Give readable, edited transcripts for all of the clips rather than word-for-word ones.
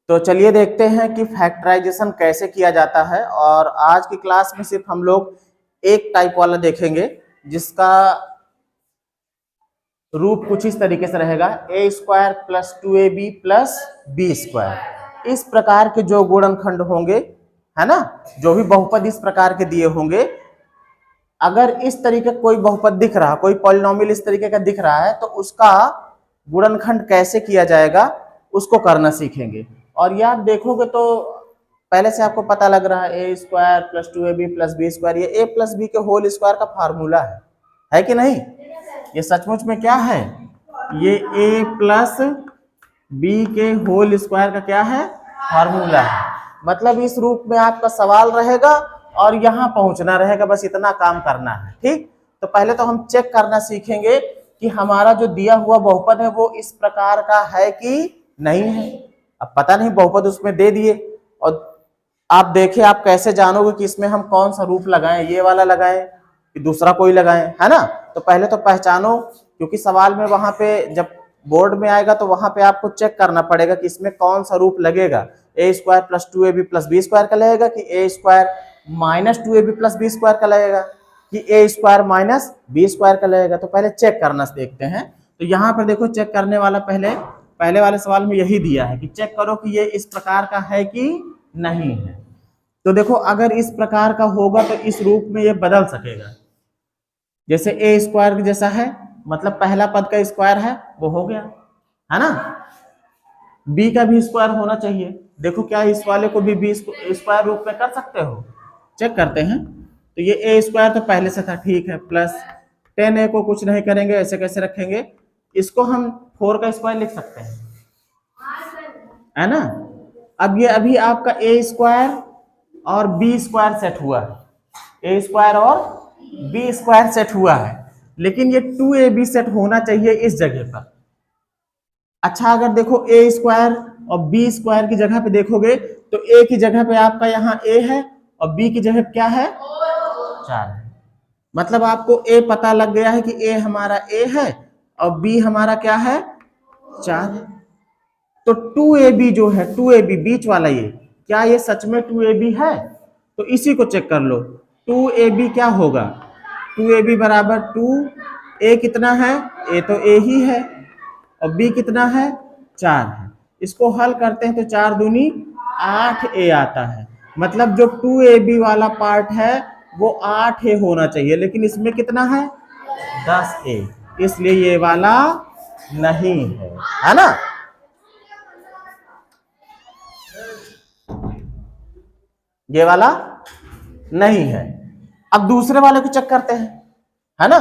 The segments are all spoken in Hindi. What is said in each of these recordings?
तो चलिए देखते हैं कि फैक्टराइजेशन कैसे किया जाता है। और आज की क्लास में सिर्फ हम लोग एक टाइप वाला देखेंगे जिसका रूप कुछ इस तरीके से रहेगा, A square plus 2ab plus B square. इस प्रकार के जो गुणनखंड होंगे, है ना, जो भी बहुपद इस प्रकार के दिए होंगे, अगर इस तरीके कोई बहुपद दिख रहा, कोई पॉलिनोमियल इस तरीके का दिख रहा है, तो उसका गुणनखंड कैसे किया जाएगा उसको करना सीखेंगे। और याद देखोगे तो पहले से आपको पता लग रहा है, A square plus 2ab plus B square, ये ए प्लस बी के होल स्क्वायर का फार्मूला है कि नहीं? ये सचमुच में क्या है? ये ए प्लस बी के होल स्क्वायर का क्या है? फार्मूला है। मतलब इस रूप में आपका सवाल रहेगा और यहाँ पहुंचना रहेगा, बस इतना काम करना है। ठीक, तो पहले तो हम चेक करना सीखेंगे कि हमारा जो दिया हुआ बहुपद है वो इस प्रकार का है कि नहीं है। अब पता नहीं, बहुपद उसमें दे दिए और आप देखें, आप कैसे जानोगे कि इसमें हम कौन सा रूप लगाएं, ये वाला लगाएं कि दूसरा कोई लगाएं, है ना? तो पहले तो पहचानो, क्योंकि सवाल में वहां पे जब बोर्ड में आएगा तो वहां पे आपको चेक करना पड़ेगा कि इसमें कौन सा रूप लगेगा। A square plus 2ab plus B square का लगेगा कि A square minus 2ab plus B square का लगेगा कि A square minus B square का लगेगा। तो पहले चेक करना देखते हैं। तो यहाँ पर देखो, चेक करने वाला पहले वाले सवाल में यही दिया है कि चेक करो कि ये इस प्रकार का है कि नहीं है। तो देखो, अगर इस प्रकार का होगा तो इस रूप में ये बदल सकेगा। जैसे ए स्क्वायर जैसा है, मतलब पहला पद का स्क्वायर है वो हो गया, है ना? बी का भी स्क्वायर होना चाहिए। देखो, क्या इस वाले को भी बी स्क्वायर रूप में कर सकते हो? चेक करते हैं। तो ये ए स्क्वायर तो पहले से था, ठीक है, प्लस 10a को कुछ नहीं करेंगे, ऐसे कैसे रखेंगे? इसको हम 4 का स्क्वायर लिख सकते हैं, है ना? अब ये अभी आपका ए स्क्वायर और बी स्क्वायर सेट हुआ है, ए स्क्वायर और बी स्क्वायर सेट हुआ है, लेकिन ये 2ab सेट होना चाहिए इस जगह पर। अच्छा, अगर देखो ए स्क्वायर और बी स्क्वायर की जगह पे देखोगे तो ए की जगह पे आपका यहाँ ए है और बी की जगह क्या है? 4 है। मतलब आपको ए पता लग गया है कि ए हमारा ए है और बी हमारा क्या है? 4 है। तो 2ab जो है, 2ab बीच वाला, ये क्या ये सच में 2ab है? तो इसी को चेक कर लो। 2ab क्या होगा? 2ab बराबर 2, a कितना है? a तो a ही है और b कितना है? 4 है। इसको हल करते हैं तो 4 दूनी 8a आता है। मतलब जो 2ab वाला पार्ट है वो 8a होना चाहिए, लेकिन इसमें कितना है? 10a, इसलिए ये वाला नहीं है ना? ये वाला नहीं है। अब दूसरे वाले को चेक करते हैं, है ना?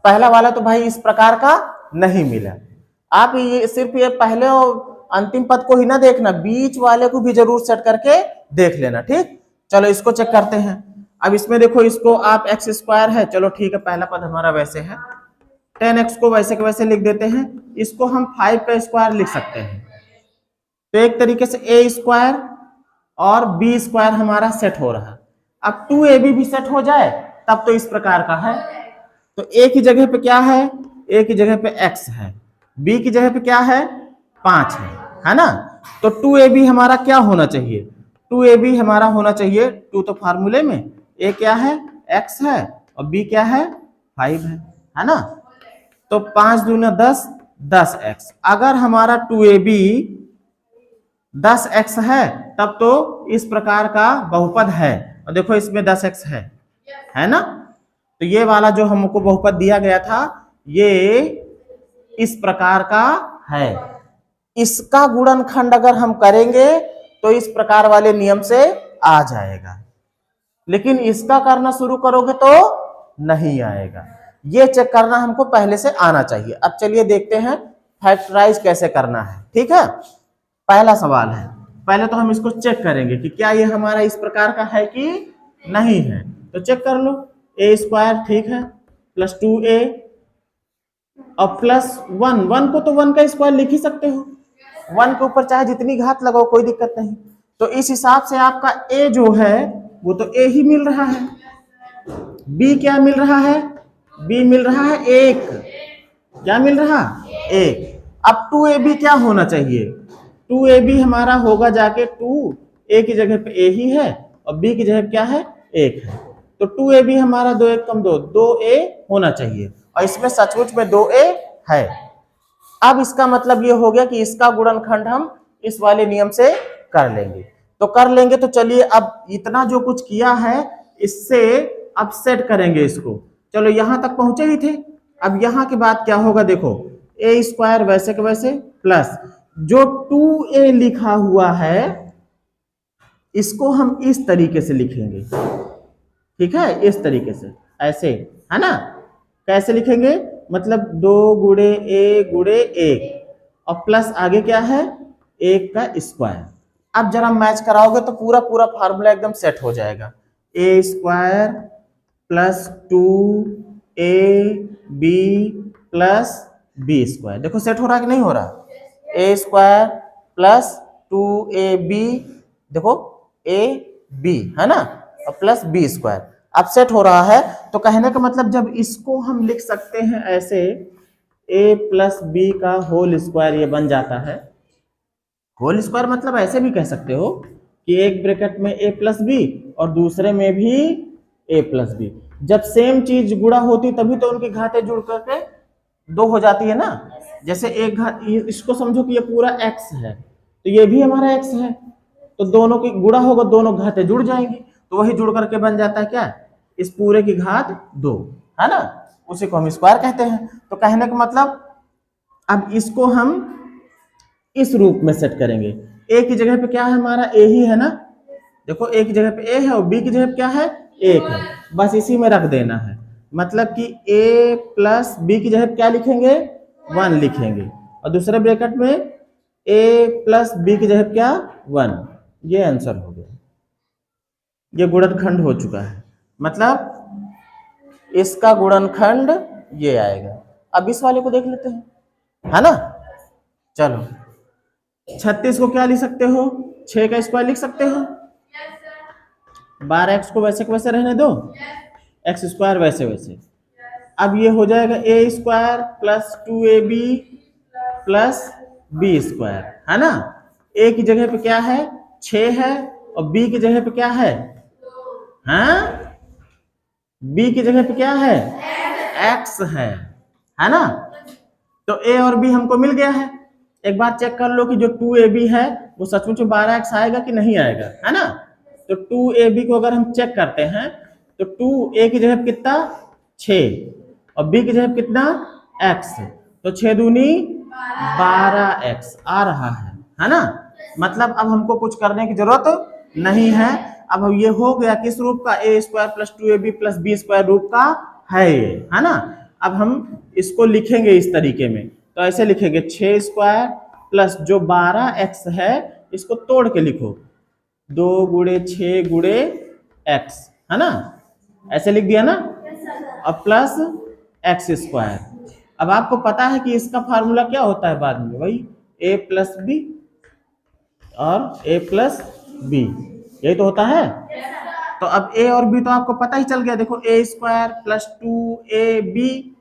पहला वाला तो भाई इस प्रकार का नहीं मिला। आप ये सिर्फ ये पहले और अंतिम पद को ही ना देखना, बीच वाले को भी जरूर सेट करके देख लेना। ठीक, चलो इसको चेक करते हैं। अब इसमें देखो, इसको आप एक्स स्क्वायर है, चलो ठीक है, पहला पद हमारा वैसे है, 10x को वैसे के वैसे लिख देते हैं। इसको हम 5 का स्क्वायर लिख सकते हैं। तो एक तरीके से ए स्क्वायर और बी स्क्वायर हमारा सेट हो रहा है। अब 2ab भी सेट हो जाए तब तो इस प्रकार का है। तो a की जगह पे क्या है? a की जगह पे x है, b की जगह पे क्या है? 5 है ना? तो 2ab हमारा क्या होना चाहिए? 2ab हमारा होना चाहिए, 2 तो फार्मूले में, a क्या है? x है और b क्या है? 5 है ना? तो 5 दूना 10, 10x। अगर हमारा 2ab 10x है तब तो इस प्रकार का बहुपद है। और देखो, इसमें 10x है ना? तो ये वाला जो हमको बहुपद दिया गया था ये इस प्रकार का है। इसका गुणनखंड अगर हम करेंगे तो इस प्रकार वाले नियम से आ जाएगा, लेकिन इसका करना शुरू करोगे तो नहीं आएगा। ये चेक करना हमको पहले से आना चाहिए। अब चलिए देखते हैं फैक्टराइज कैसे करना है। ठीक है, पहला सवाल है, पहले तो हम इसको चेक करेंगे कि क्या ये हमारा इस प्रकार का है कि नहीं है। तो चेक कर लो, ए स्क्वायर ठीक है, प्लस 2a और प्लस 1 को तो 1 का स्क्वायर लिख ही सकते हो, 1 के ऊपर चाहे जितनी घात लगाओ कोई दिक्कत नहीं। तो इस हिसाब से आपका a जो है वो तो a ही मिल रहा है। b क्या मिल रहा है? b मिल रहा है 1। क्या मिल रहा? 1। अब 2ab क्या होना चाहिए? 2ab हमारा होगा जाके 2a की जगह पे a ही है और b की जगह क्या है 1 है, तो 2ab हमारा 2 1 कम 2, 2a होना चाहिए और इसमें सचमुच में 2a है। अब इसका मतलब ये हो गया कि इसका गुणनखंड हम इस वाले नियम से कर लेंगे, तो कर लेंगे। तो चलिए अब इतना जो कुछ किया है इससे अब सेट करेंगे इसको। चलो यहां तक पहुंचे ही थे, अब यहां के बाद क्या होगा देखो, a स्क्वायर वैसे के वैसे प्लस जो 2a लिखा हुआ है इसको हम इस तरीके से लिखेंगे, ठीक है, इस तरीके से ऐसे, है ना। कैसे लिखेंगे, मतलब 2 गुणे a गुणे 1 और प्लस आगे क्या है 1 का स्क्वायर। अब जरा मैच कराओगे तो पूरा पूरा फार्मूला एकदम सेट हो जाएगा, a square plus 2ab plus b square. देखो सेट हो रहा कि नहीं हो रहा, a स्क्वायर प्लस 2ab, देखो ab है ना, और प्लस b स्क्वायर, अब सेट हो रहा है। तो कहने का मतलब जब इसको हम लिख सकते हैं ऐसे a प्लस b का होल स्क्वायर, ये बन जाता है होल स्क्वायर, मतलब ऐसे भी कह सकते हो कि एक ब्रैकेट में a प्लस बी और दूसरे में भी a प्लस बी। जब सेम चीज गुणा होती तभी तो उनकी घातें जुड़ करके 2 हो जाती है ना। जैसे एक घात, इसको समझो कि ये पूरा x है तो ये भी हमारा x है, तो दोनों की गुणा होगा, दोनों घातें जुड़ जाएंगी, तो वही जुड़ करके बन जाता है क्या, इस पूरे की घात 2, है ना, उसी को हम स्क्वायर कहते हैं। तो कहने का मतलब अब इसको हम इस रूप में सेट करेंगे, a की जगह पे क्या है हमारा a ही है ना, देखो a की जगह पे a है और b की जगह पे क्या है 1 है, बस इसी में रख देना है। मतलब कि a प्लस b की जगह पे क्या लिखेंगे 1 लिखेंगे और दूसरे ब्रैकेट में a प्लस b की जगह पे क्या 1, ये आंसर हो गया, ये गुणनखंड हो चुका है, मतलब इसका गुणनखंड ये आएगा। अब इस वाले को देख लेते हैं, है ना। चलो 36 को क्या लिख सकते हो, 6 का स्क्वायर लिख सकते हो, 12x को वैसे को वैसे रहने दो, x स्क्वायर वैसे वैसे। अब ये हो जाएगा a square plus 2ab plus b square, है ना। a की जगह पे क्या है 6 है और b की जगह पे क्या है, हाँ, b की जगह पे क्या है x है ना। तो a और b हमको मिल गया है। एक बात चेक कर लो कि जो 2ab है वो सचमुच में 12x आएगा कि नहीं आएगा, है ना। तो 2ab को अगर हम चेक करते हैं तो 2a की जगह पे कितना 6 और b की जगह पे कितना x, तो 6 दूनी 12x आ रहा है ना। मतलब अब हमको कुछ करने की जरूरत नहीं है। अब ये हो गया किस रूप का, a square plus 2ab plus b square रूप का है ये, है ना। अब हम इसको लिखेंगे इस तरीके में, तो ऐसे लिखेंगे 6 स्क्वायर प्लस जो 12x है इसको तोड़ के लिखो 2 गुणे 6 गुणे x, है ना, ऐसे लिख दिया ना, और प्लस x स्क्वायर। अब आपको पता है कि इसका फार्मूला क्या होता है बाद में, वही a प्लस बी और a प्लस बी, यही तो होता है। तो अब a और b तो आपको पता ही चल गया, देखो a स्क्वायर प्लस 2ab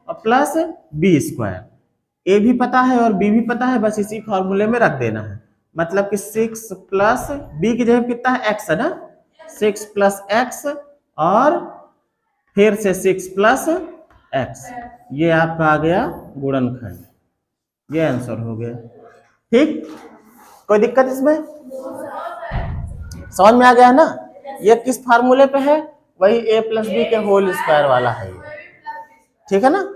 और प्लस b स्क्वायर, a भी पता है और b भी पता है, बस इसी फॉर्मूले में रख देना है। मतलब कि 6 प्लस b की जगह कितना है x है ना, 6 प्लस x और फिर से 6 प्लस x, ये आपका आ गया गुणनखंड, ये आंसर हो गया। ठीक, कोई दिक्कत इसमें, समझ में आ गया है ना। ये किस फार्मूले पे है, वही a प्लस बी के होल स्क्वायर वाला है, ठीक है ना।